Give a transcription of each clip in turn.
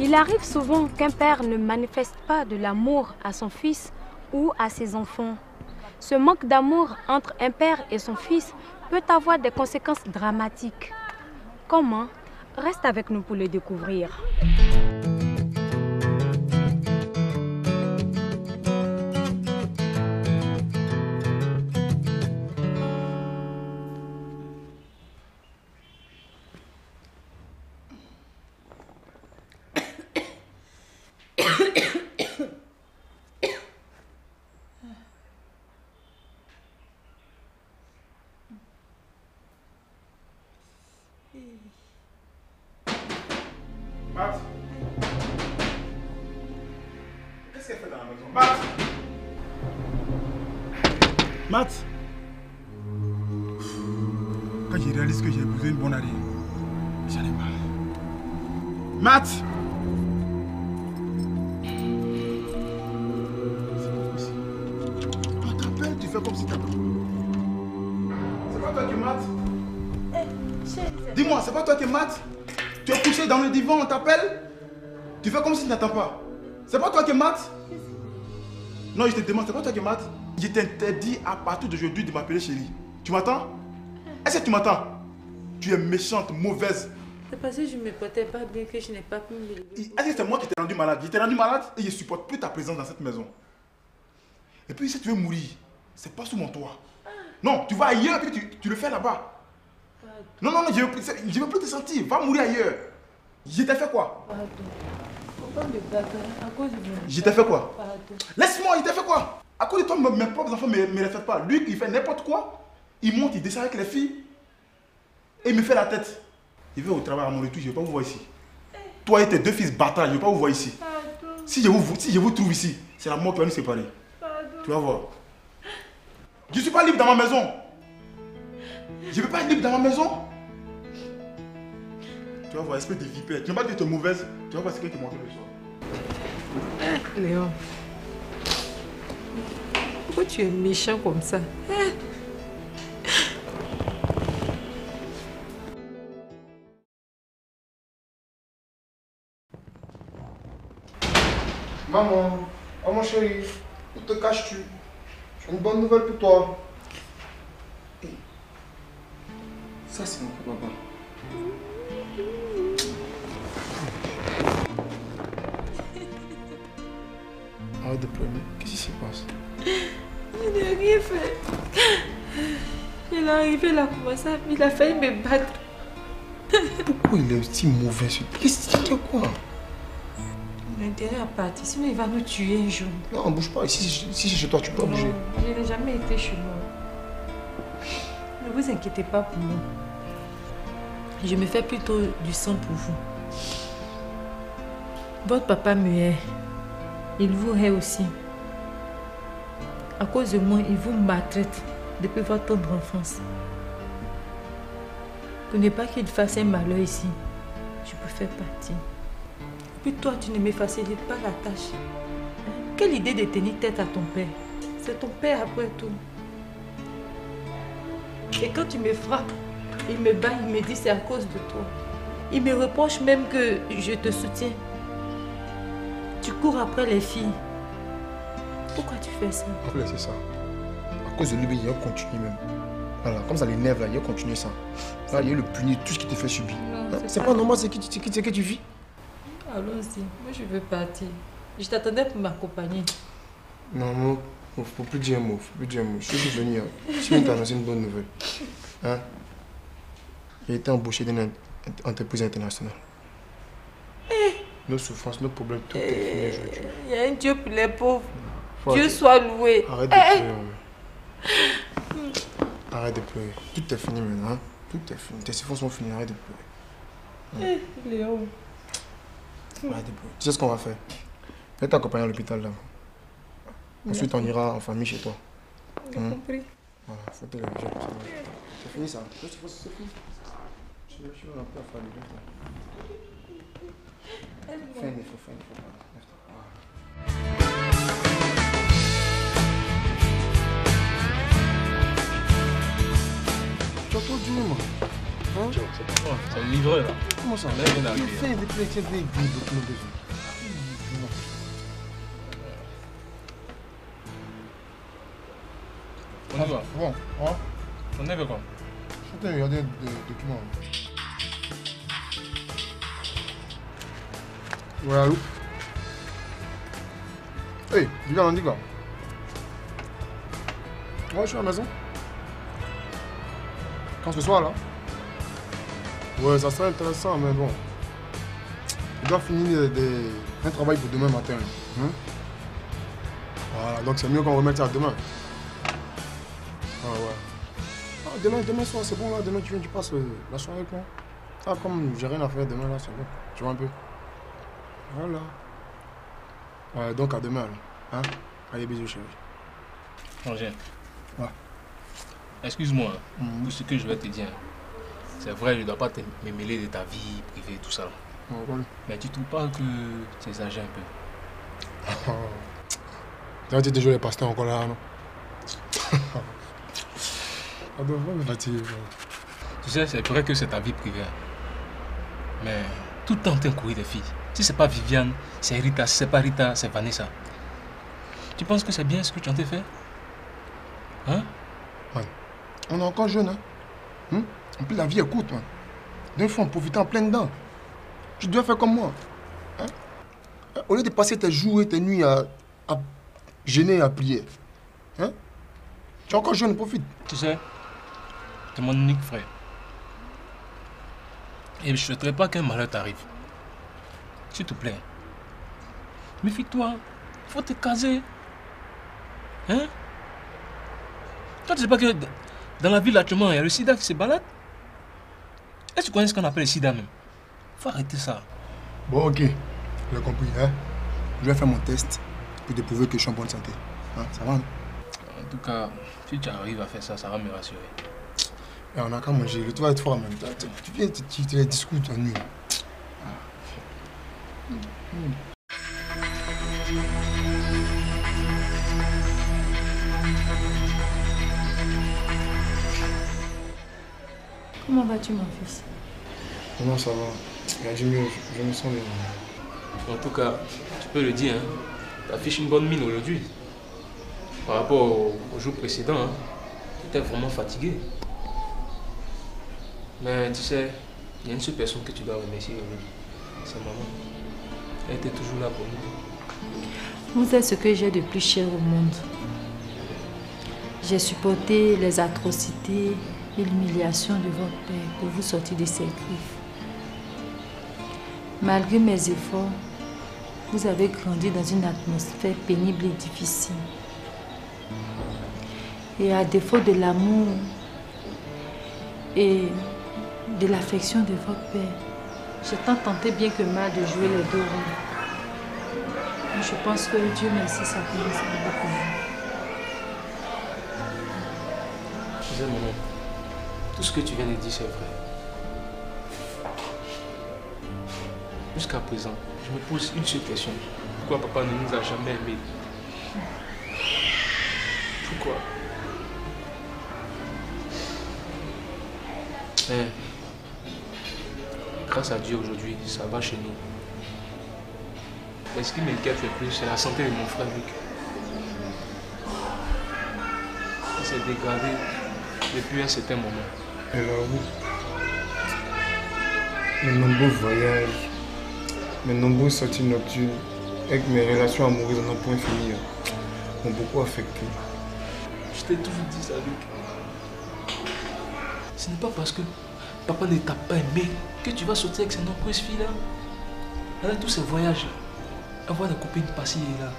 Il arrive souvent qu'un père ne manifeste pas de l'amour à son fils ou à ses enfants. Ce manque d'amour entre un père et son fils peut avoir des conséquences dramatiques. Comment? Reste avec nous pour le découvrir. Matt, qu'est-ce qu'elle fait dans la maison? Matt! Matt! Quand je réalise que j'ai besoin d'une bonne arrière, j'en ai marre. Matt! C'est pas possible. On t'appelle, tu fais comme si t'appelles. C'est pas toi qui mates? Dis-moi, c'est pas toi qui mates? Tu es couché dans le divan, on t'appelle? Tu fais comme si tu n'attends pas. C'est pas toi qui mates? Non, je te demande, c'est pas toi qui mates? Je t'interdis à partir d'aujourd'hui de m'appeler chérie. Tu m'entends? Est-ce que tu m'entends? Tu es méchante, mauvaise. C'est parce que je ne me portais pas bien que je n'ai pas pu me lever. Est-ce que c'est moi qui t'ai rendu malade? Je t'ai rendu malade et je ne supporte plus ta présence dans cette maison. Et puis si tu veux mourir, c'est pas sous mon toit. Non, tu vas ailleurs et puis tu le fais là-bas. Non, je veux plus te sentir. Va mourir ailleurs. Je t'ai fait quoi? Pardon. Pourquoi me battre à cause de moi? Je t'ai fait quoi? Pardon. Laisse-moi, il t'a fait quoi? À cause de toi, mes propres enfants ne me les font pas. Lui, il fait n'importe quoi. Il monte, il descend avec les filles. Et il me fait la tête. Il va au travail à mon retour, je ne vais pas vous voir ici. Toi et tes deux fils bâtards, je ne vais pas vous voir ici. Pardon. Si je vous trouve ici, c'est la mort qui va nous séparer. Pardon. Tu vas voir. Je ne suis pas libre dans ma maison. Je ne peux pas être libre dans ma maison. Tu vas voir, espèce de vipère. Tu n'as pas dit que tu es mauvaise. Tu vas voir ce que tu montres le soir. Léon. Pourquoi tu es méchant comme ça? Maman, oh mon chéri, où te caches-tu? J'ai une bonne nouvelle pour toi. Hey. Ça c'est mon papa. Arrête de pleurer, qu'est-ce qui se passe? Je n'ai rien fait. Il est arrivé là comme ça, il a failli me battre. Pourquoi il est aussi mauvais ce truc? Qu'est-ce qu'il y a quoi? Il a intérêt à partir, sinon il va nous tuer un jour. Non, bouge pas, si c'est chez toi, tu peux pas bouger. Je n'ai jamais été chez moi. Ne vous inquiétez pas pour moi. Je me fais plutôt du sang pour vous. Votre papa me hait. Il vous hait aussi. À cause de moi, il vous maltraite depuis votre tendre enfance. Pour ne pas qu'il fasse un malheur ici, je préfère partir. Et puis toi, tu ne me facilites pas la tâche. Quelle idée de tenir tête à ton père? C'est ton père après tout. Et quand tu me frappes, il me bat, il me dit c'est à cause de toi. Il me reproche même que je te soutiens. Tu cours après les filles. Pourquoi tu fais ça? Après, c'est ça. À cause de lui, il va continuer même. Voilà, comme ça l'énerve là, il va continuer ça. Là, il va le punir, tout ce qui te fait subir. C'est pas normal, c'est que tu vis. Allons-y, moi je veux partir. Je t'attendais pour m'accompagner. Non, faut plus dire un mot, Je suis juste venu, je viens t'annoncer une bonne nouvelle. Hein? J'ai été embauché dans une entreprise internationale. Nos souffrances, nos problèmes, tout est fini aujourd'hui. Il y a un Dieu pour les pauvres. Dieu soit loué. Arrête de pleurer. Arrête de pleurer. Tout est fini maintenant. Hein? Tout est fini. Tes souffrances sont finies. Arrête de pleurer. Léon. Arrête de pleurer. Tu sais ce qu'on va faire? Je vais t'accompagner à l'hôpital là. Ensuite, on ira en famille chez toi. J'ai compris. Voilà, faut te lever. C'est fini ça. C'est fini. Je vais un peu à faire les deux. Fais un effort. Tu as entendu, maman? Hein? C'est un livreur là. Comment ça? Là, il vient d'arriver. Fais des plaies, tiens, des documents besoin. On y va. Bon, hein? On y va quoi? Je suis en train de regarder des documents. Ouais, allô? Hey, dis-le, on dit quoi? Ouais, je suis à la maison. Quand ce soir, là? Ouais, ça serait intéressant, mais bon. Je dois finir un travail pour demain matin. Hein? Voilà, donc c'est mieux qu'on remette ça demain. Ah ouais. Ah, demain soir, c'est bon là. Demain tu viens, tu passes la soirée avec moi. Ah, comme j'ai rien à faire demain là, c'est bon. Tu vois un peu. Voilà. Ouais, donc à demain là. Hein? Allez, bisous chérie. Angèle. Ouais. Excuse-moi pour ce que je vais te dire. C'est vrai, je ne dois pas me mêler de ta vie privée et tout ça. Ouais. Mais tu trouves pas que tu exagères un peu? Tu as déjà les pasteurs encore là, non? Ah ben, me fatiguer. Tu sais, c'est vrai que c'est ta vie privée. Mais tout le temps, tu courir des filles. Si c'est pas Viviane, c'est Rita. Si c'est pas Rita, c'est Vanessa. Tu penses que c'est bien ce que tu en t'es fait? Hein? Man, on est encore jeune, hein? En plus, la vie est courte, man. D'un fois, en profitant en plein dedans. Tu dois faire comme moi. Hein? Au lieu de passer tes jours et tes nuits à gêner et à prier. Hein? Tu es encore jeune, profite. Tu sais, tu es mon unique frère. Et je ne souhaiterais pas qu'un malheur t'arrive. S'il te plaît. Méfie-toi. Il faut te caser. Hein? Toi, tu ne sais pas que dans la ville actuellement, il y a le sida qui se balade? Est-ce que tu connais ce qu'on appelle le sida même? Il faut arrêter ça. Bon, ok. J'ai compris, hein? Je vais faire mon test pour te prouver que je suis en bonne santé. Hein? Ça va, non? En tout cas, si tu arrives à faire ça, ça va me rassurer. Et on a qu'à manger. Tu vas être fort en même temps. Tu viens, tu les discutes en nuit. Comment vas-tu, mon fils? Non, ça va. Il y a du mieux. Je me sens bien. En tout cas, tu peux le dire, hein, tu affiches une bonne mine aujourd'hui. Par rapport au jour précédent, hein, tu étais vraiment fatigué. Mais tu sais, il y a une seule personne que tu dois remercier aujourd'hui. C'est maman. Elle était toujours là pour nous. Vous êtes ce que j'ai de plus cher au monde. J'ai supporté les atrocités et l'humiliation de votre père pour vous sortir de ses griffes. Malgré mes efforts, vous avez grandi dans une atmosphère pénible et difficile. Et à défaut de l'amour et de l'affection de votre père, j'ai tant tenté bien que mal de jouer les deux rôles. Je pense que Dieu merci, ça commence à beaucoup mieux. Tu sais, maman, tout ce que tu viens de dire, c'est vrai. Jusqu'à présent, je me pose une seule question. Pourquoi papa ne nous a jamais aimés? Pourquoi? Mais, grâce à Dieu aujourd'hui, ça va chez nous. Mais ce qui m'inquiète le plus, c'est la santé de mon frère Luc. Il s'est dégradé depuis un certain moment. Et là, mes nombreux voyages, mes nombreuses sorties nocturnes, avec mes relations amoureuses en un point fini, m'ont beaucoup affecté. Je t'ai toujours dit ça, Luc. Ce n'est pas parce que papa ne t'a pas aimé que tu vas sortir avec ces nombreuses filles-là. Avec tous ces voyages, avoir des copines par-ci et là.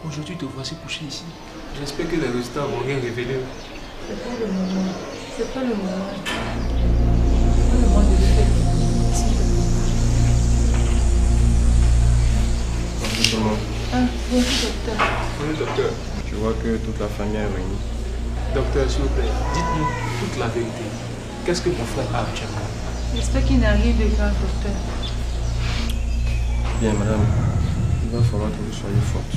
Aujourd'hui, te voici couché ici. J'espère que les résultats vont rien révéler. C'est pas le moment. C'est pas le moment. C'est pas le moment de le faire. Ah, bonjour, docteur. Bonjour, docteur. Je vois que toute la famille est réunie. Docteur, s'il vous plaît, dites-nous toute la vérité. Qu'est-ce que mon frère a actuellement? J'espère qu'il n'y a rien de grave, docteur. Bien, madame, il va falloir que vous soyez forte.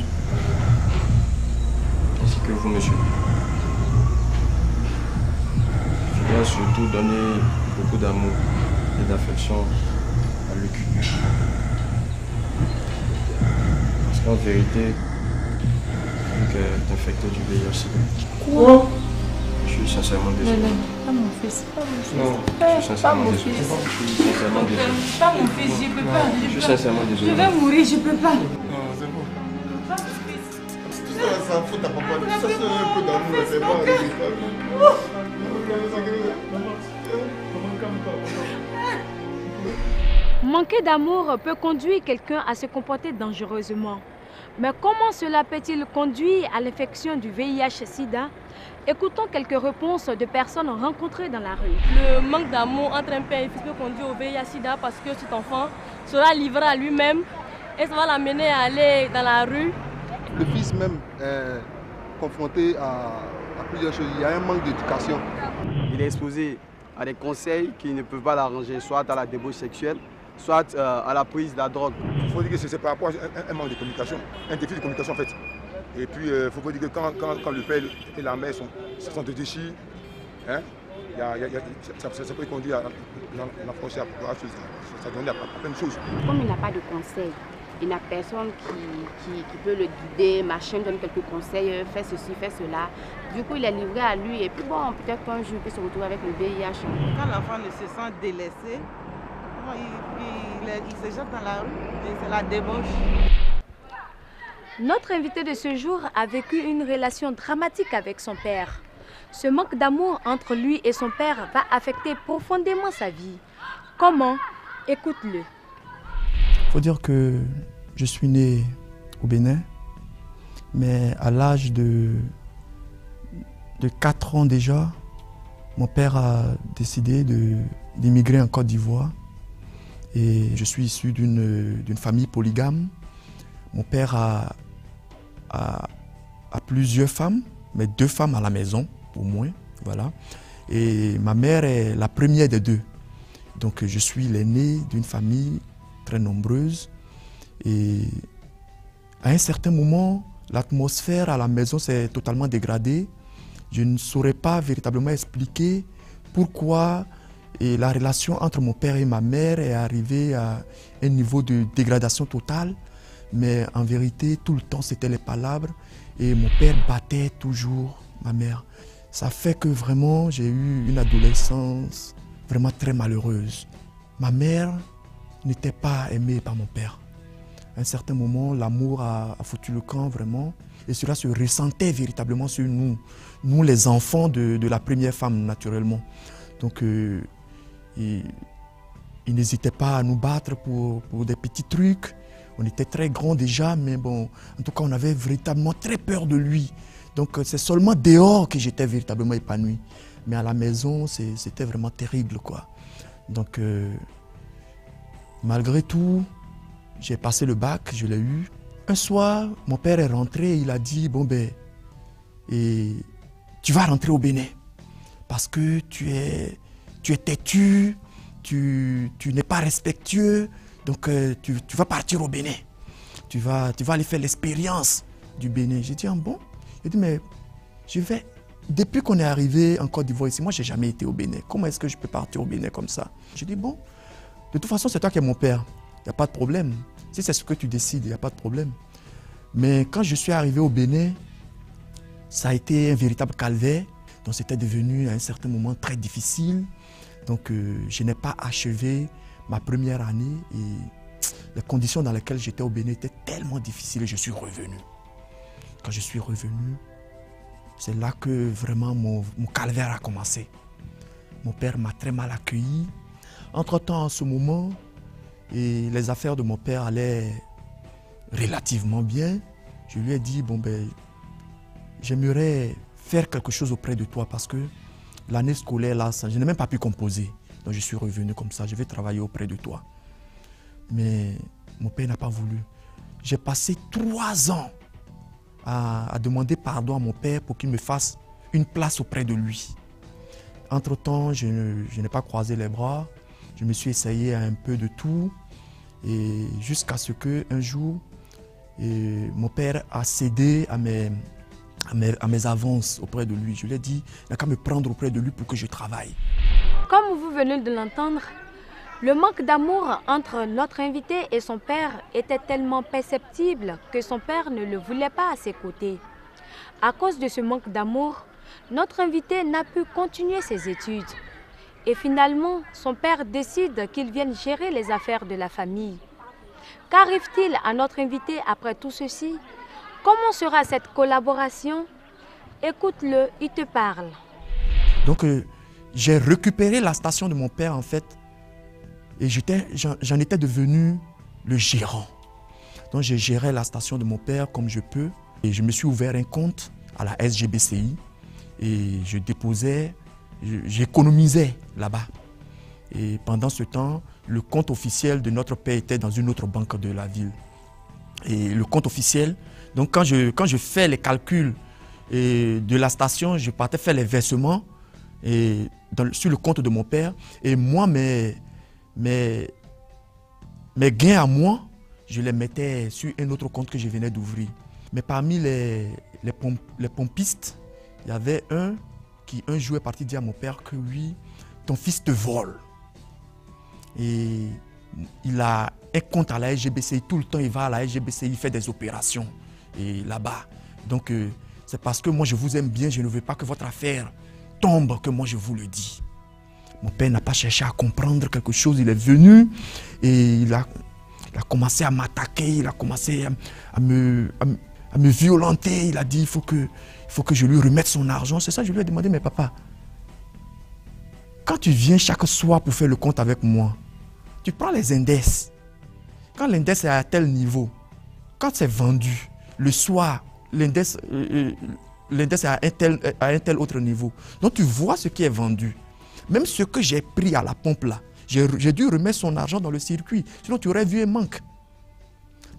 Ainsi que vous, monsieur. Je dois surtout donner beaucoup d'amour et d'affection à Luc. Parce qu'en vérité, Donc, t'infecter du VIH. Quoi? Je suis sincèrement désolé. Non, pas mon fils, pas mon fils. Non, je suis sincèrement désolé. Je suis sincèrement désolé. Pas mon fils, je peux pas. Je suis sincèrement désolé. Je vais mourir, je peux pas. Non, c'est bon. Ça fout ta papa. Ça c'est un peu d'amour, c'est pas. Manquer d'amour peut conduire quelqu'un à se comporter dangereusement. Mais comment cela peut-il conduire à l'infection du VIH-Sida? Écoutons quelques réponses de personnes rencontrées dans la rue. Le manque d'amour entre un père et un fils peut conduire au VIH-Sida parce que cet enfant sera livré à lui-même et ça va l'amener à aller dans la rue. Le fils même est confronté à plusieurs choses. Il y a un manque d'éducation. Il est exposé à des conseils qui ne peuvent pas l'arranger, soit à la débauche sexuelle, soit à la prise de la drogue. Il faut dire que c'est par rapport à un manque de communication, un défi de communication en fait. Et puis il faut dire que quand le père et la mère sont de déchis, hein, ça peut conduire à l'approcher à ça donne à plein de choses. Comme il n'a pas de conseils, il n'a personne qui peut le guider, machin, donne quelques conseils, fais ceci, fais cela. Du coup, il est livré à lui et puis bon, peut-être qu'un jour il peut se retrouver avec le VIH. Quand l'enfant ne se sent délaissé, il se jette dans la rue et c'est la débauche. Notre invité de ce jour a vécu une relation dramatique avec son père. Ce manque d'amour entre lui et son père va affecter profondément sa vie. Comment? Écoute-le. Il faut dire que je suis né au Bénin, mais à l'âge de 4 ans déjà, mon père a décidé d'émigrer en Côte d'Ivoire. Et je suis issu d'une famille polygame. Mon père a plusieurs femmes, mais 2 femmes à la maison, au moins. Voilà. Et ma mère est la première des 2. Donc je suis l'aîné d'une famille très nombreuse. Et à un certain moment, l'atmosphère à la maison s'est totalement dégradée. Je ne saurais pas véritablement expliquer pourquoi la relation entre mon père et ma mère est arrivée à un niveau de dégradation totale. Mais en vérité, tout le temps, c'était les palabres. Et mon père battait toujours ma mère. Ça fait que vraiment, j'ai eu une adolescence vraiment très malheureuse. Ma mère n'était pas aimée par mon père. À un certain moment, l'amour a foutu le camp vraiment. Et cela se ressentait véritablement sur nous les enfants de la première femme, naturellement. Donc, il n'hésitait pas à nous battre pour des petits trucs. On était très grands déjà, mais bon, en tout cas, on avait véritablement très peur de lui. Donc, c'est seulement dehors que j'étais véritablement épanoui. Mais à la maison, c'était vraiment terrible, quoi. Donc, malgré tout, j'ai passé le bac, je l'ai eu. Un soir, mon père est rentré, il a dit, bon ben, tu vas rentrer au Bénin parce que tu es têtu, tu n'es pas respectueux, donc tu vas partir au Bénin. Tu vas aller faire l'expérience du Bénin. J'ai dit, ah bon? Il dit, mais je vais. Depuis qu'on est arrivé en Côte d'Ivoire ici, moi, je n'ai jamais été au Bénin. Comment est-ce que je peux partir au Bénin comme ça? J'ai dit, bon, de toute façon, c'est toi qui es mon père. Il n'y a pas de problème. Si c'est ce que tu décides, il n'y a pas de problème. Mais quand je suis arrivé au Bénin, ça a été un véritable calvaire. Donc, c'était devenu à un certain moment très difficile. Donc, je n'ai pas achevé ma première année. Et les conditions dans lesquelles j'étais au Bénin étaient tellement difficiles et je suis revenu. Quand je suis revenu, c'est là que vraiment mon calvaire a commencé. Mon père m'a très mal accueilli. Entre-temps, en ce moment, les affaires de mon père allaient relativement bien. Je lui ai dit, bon ben, j'aimerais faire quelque chose auprès de toi parce que l'année scolaire, là, je n'ai même pas pu composer. Donc je suis revenu comme ça, je vais travailler auprès de toi. Mais mon père n'a pas voulu. J'ai passé 3 ans à demander pardon à mon père pour qu'il me fasse une place auprès de lui. Entre-temps, je n'ai pas croisé les bras. Je me suis essayé à un peu de tout. Et jusqu'à ce qu'un jour, mon père a cédé à mes avances auprès de lui. Je lui ai dit, il n'a qu'à me prendre auprès de lui pour que je travaille. Comme vous venez de l'entendre, le manque d'amour entre notre invité et son père était tellement perceptible que son père ne le voulait pas à ses côtés. À cause de ce manque d'amour, notre invité n'a pu continuer ses études. Et finalement, son père décide qu'il vienne gérer les affaires de la famille. Qu'arrive-t-il à notre invité après tout ceci? Comment sera cette collaboration? Écoute-le, il te parle. Donc, j'ai récupéré la station de mon père, en fait, et j'en étais devenu le gérant. Donc, j'ai géré la station de mon père comme je peux. Et je me suis ouvert un compte à la SGBCI et je déposais, j'économisais là-bas. Et pendant ce temps, le compte officiel de notre père était dans une autre banque de la ville. Et le compte officiel, donc quand je fais les calculs de la station, je partais faire les versements sur le compte de mon père. Et moi, mes gains à moi, je les mettais sur un autre compte que je venais d'ouvrir. Mais parmi les pompistes, il y avait un qui un jour est parti dire à mon père que oui, ton fils te vole. Et il a un compte à la SGBCI, tout le temps il va à la SGBCI, il fait des opérations là-bas. Donc c'est parce que moi je vous aime bien, je ne veux pas que votre affaire tombe que moi je vous le dis. Mon père n'a pas cherché à comprendre quelque chose, il est venu et il a commencé à m'attaquer, il a commencé à me violenter, il a dit il faut que je lui remette son argent. C'est ça, je lui ai demandé, mais papa, quand tu viens chaque soir pour faire le compte avec moi, tu prends les indices. Quand l'index est à tel niveau, quand c'est vendu, le soir, l'index est à un tel autre niveau. Donc tu vois ce qui est vendu. Même ce que j'ai pris à la pompe là, j'ai dû remettre son argent dans le circuit, sinon tu aurais vu un manque.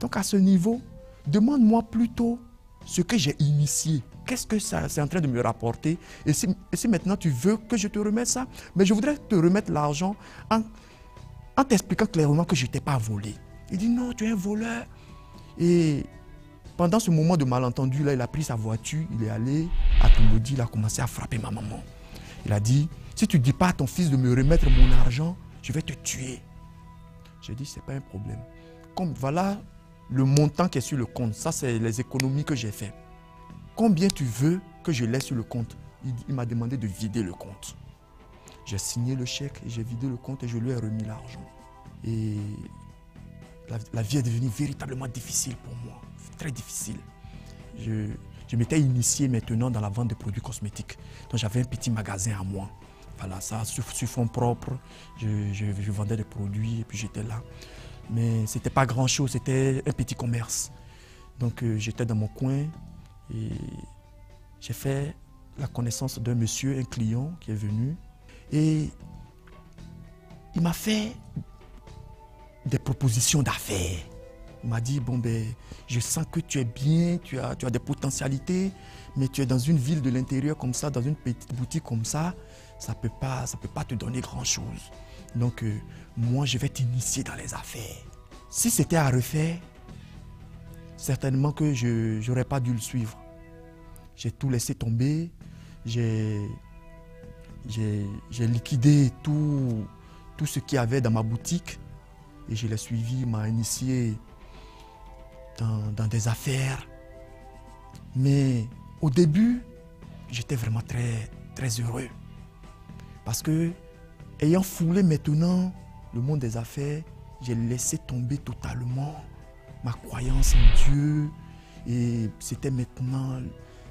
Donc à ce niveau, demande-moi plutôt ce que j'ai initié. Qu'est-ce que ça c'est en train de me rapporter? Et si maintenant tu veux que je te remette ça, mais je voudrais te remettre l'argent en t'expliquant clairement que je ne t'ai pas volé. Il dit non, tu es un voleur. Et pendant ce moment de malentendu, là, il a pris sa voiture, il est allé à Touloudi, il a commencé à frapper ma maman. Il a dit, si tu ne dis pas à ton fils de me remettre mon argent, je vais te tuer. J'ai dit, ce n'est pas un problème. Comme voilà le montant qui est sur le compte, ça c'est les économies que j'ai faites. Combien tu veux que je laisse sur le compte? Il m'a demandé de vider le compte. J'ai signé le chèque, j'ai vidé le compte et je lui ai remis l'argent. Et la vie est devenue véritablement difficile pour moi, très difficile. Je m'étais initié maintenant dans la vente de produits cosmétiques. Donc j'avais un petit magasin à moi. Voilà, ça, sur fonds propres, je vendais des produits et puis j'étais là. Mais ce n'était pas grand-chose, c'était un petit commerce. Donc j'étais dans mon coin et j'ai fait la connaissance d'un monsieur, un client qui est venu. Et il m'a fait des propositions d'affaires. Il m'a dit, bon ben, je sens que tu es bien, tu as des potentialités, mais tu es dans une ville de l'intérieur comme ça, dans une petite boutique comme ça, ça ne peut pas te donner grand-chose. Donc, moi, je vais t'initier dans les affaires. Si c'était à refaire, certainement que je n'aurais pas dû le suivre. J'ai tout laissé tomber, j'ai liquidé tout ce qu'il y avait dans ma boutique et je l'ai suivi, il m'a initié dans des affaires. Mais au début, j'étais vraiment très, très heureux. Parce que, ayant foulé maintenant le monde des affaires, j'ai laissé tomber totalement ma croyance en Dieu. Et c'était maintenant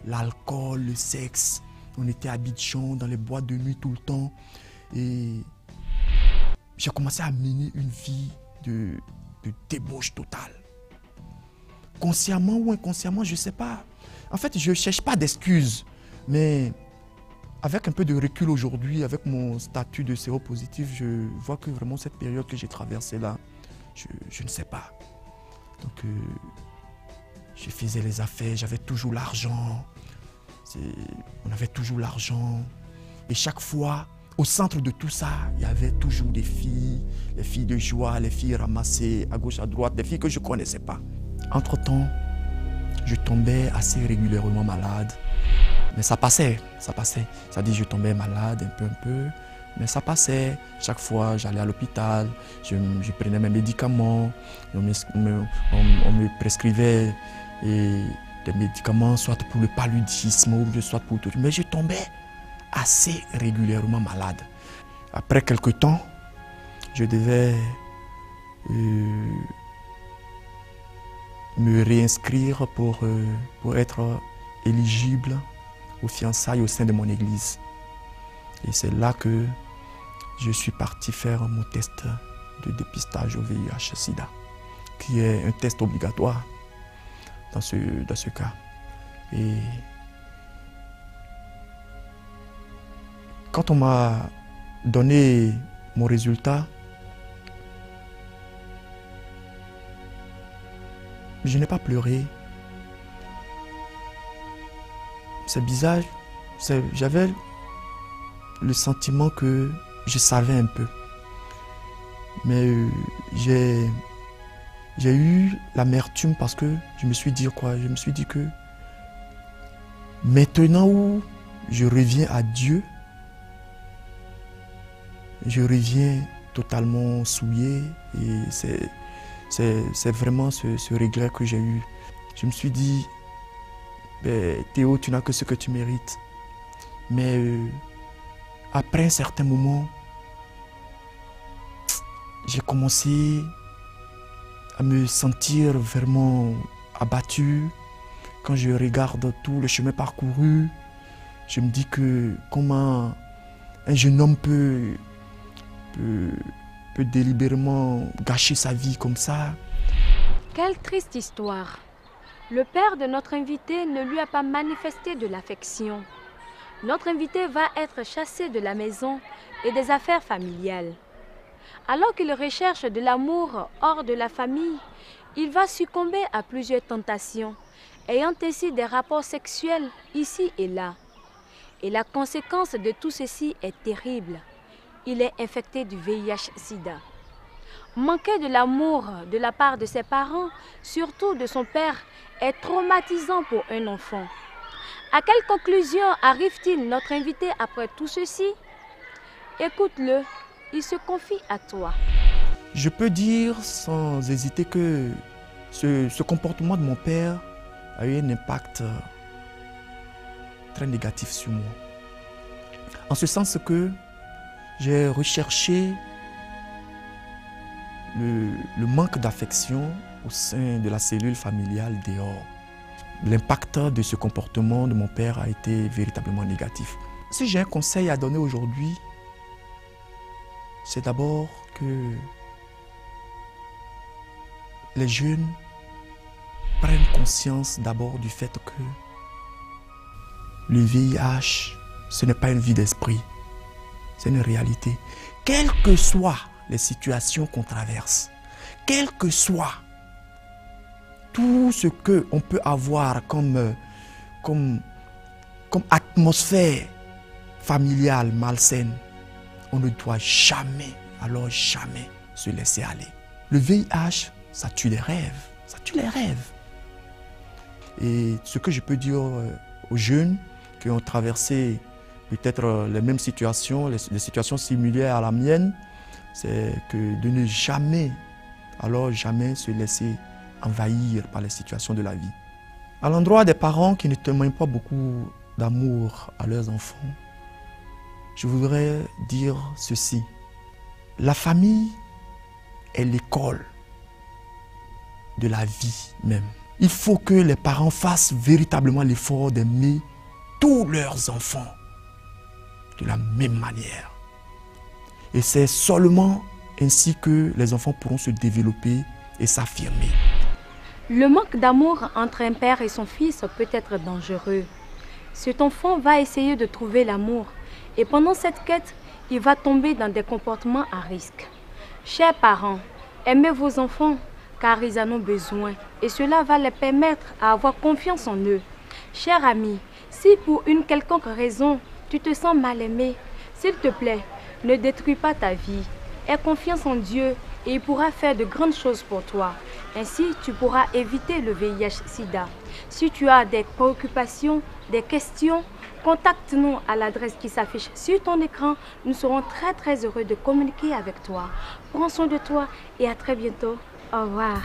l'alcool, le sexe. On était à Abidjan, dans les boîtes de nuit tout le temps. Et j'ai commencé à mener une vie de débauche totale. Consciemment ou inconsciemment, je ne sais pas. En fait, je ne cherche pas d'excuses. Mais avec un peu de recul aujourd'hui, avec mon statut de séropositif, je vois que vraiment cette période que j'ai traversée là, je ne sais pas. Donc, je faisais les affaires, j'avais toujours l'argent. On avait toujours l'argent. Et chaque fois, au centre de tout ça, il y avait toujours des filles, les filles de joie, les filles ramassées à gauche, à droite, des filles que je ne connaissais pas. Entre-temps, je tombais assez régulièrement malade. Mais ça passait, ça passait. C'est-à-dire je tombais malade un peu, mais ça passait. Chaque fois, j'allais à l'hôpital, je prenais mes médicaments, on me prescrivait des médicaments, soit pour le paludisme, ou soit pour tout. Mais je tombais assez régulièrement malade. Après quelque temps, je devais me réinscrire pour être éligible aux fiançailles au sein de mon église. Et c'est là que je suis parti faire mon test de dépistage au VIH-Sida, qui est un test obligatoire dans ce cas. Et quand on m'a donné mon résultat, je n'ai pas pleuré. C'est bizarre, j'avais le sentiment que je savais un peu. Mais j'ai eu l'amertume parce que je me suis dit quoi? Je me suis dit que maintenant où je reviens à Dieu, je reviens totalement souillé et c'est vraiment ce regret que j'ai eu. Je me suis dit, Théo, tu n'as que ce que tu mérites. Mais après un certain moment, j'ai commencé à me sentir vraiment abattu. Quand je regarde tout le chemin parcouru, je me dis que comment un jeune homme peut délibérément gâcher sa vie comme ça. Quelle triste histoire. Le père de notre invité ne lui a pas manifesté de l'affection. Notre invité va être chassé de la maison et des affaires familiales. Alors qu'il recherche de l'amour hors de la famille, il va succomber à plusieurs tentations, ayant ainsi des rapports sexuels ici et là. Et la conséquence de tout ceci est terrible. Il est infecté du VIH-Sida. Manquer de l'amour de la part de ses parents, surtout de son père, est traumatisant pour un enfant. À quelle conclusion arrive-t-il notre invité après tout ceci? Écoute-le, il se confie à toi. Je peux dire sans hésiter que ce comportement de mon père a eu un impact très négatif sur moi. En ce sens que j'ai recherché le manque d'affection au sein de la cellule familiale dehors. L'impact de ce comportement de mon père a été véritablement négatif. Si j'ai un conseil à donner aujourd'hui, c'est d'abord que les jeunes prennent conscience d'abord du fait que le VIH, ce n'est pas une vie d'esprit, c'est une réalité. Quelles que soient les situations qu'on traverse, quel que soit tout ce qu'on peut avoir comme atmosphère familiale malsaine, on ne doit jamais, alors jamais, se laisser aller. Le VIH, ça tue les rêves, ça tue les rêves. Et ce que je peux dire aux jeunes qui ont traversé peut-être les mêmes situations, les situations similaires à la mienne, c'est que de ne jamais, alors jamais se laisser envahir par les situations de la vie. À l'endroit des parents qui ne témoignent pas beaucoup d'amour à leurs enfants, je voudrais dire ceci. La famille est l'école de la vie même. Il faut que les parents fassent véritablement l'effort d'aimer tous leurs enfants de la même manière. Et c'est seulement ainsi que les enfants pourront se développer et s'affirmer. Le manque d'amour entre un père et son fils peut être dangereux. Cet enfant va essayer de trouver l'amour et pendant cette quête, il va tomber dans des comportements à risque. Chers parents, aimez vos enfants car ils en ont besoin et cela va les permettre à avoir confiance en eux. Chers amis, si pour une quelconque raison tu te sens mal aimé, s'il te plaît, ne détruis pas ta vie. Aie confiance en Dieu et il pourra faire de grandes choses pour toi. Ainsi, tu pourras éviter le VIH-Sida. Si tu as des préoccupations, des questions, contacte-nous à l'adresse qui s'affiche sur ton écran. Nous serons très heureux de communiquer avec toi. Prends soin de toi et à très bientôt. Au revoir.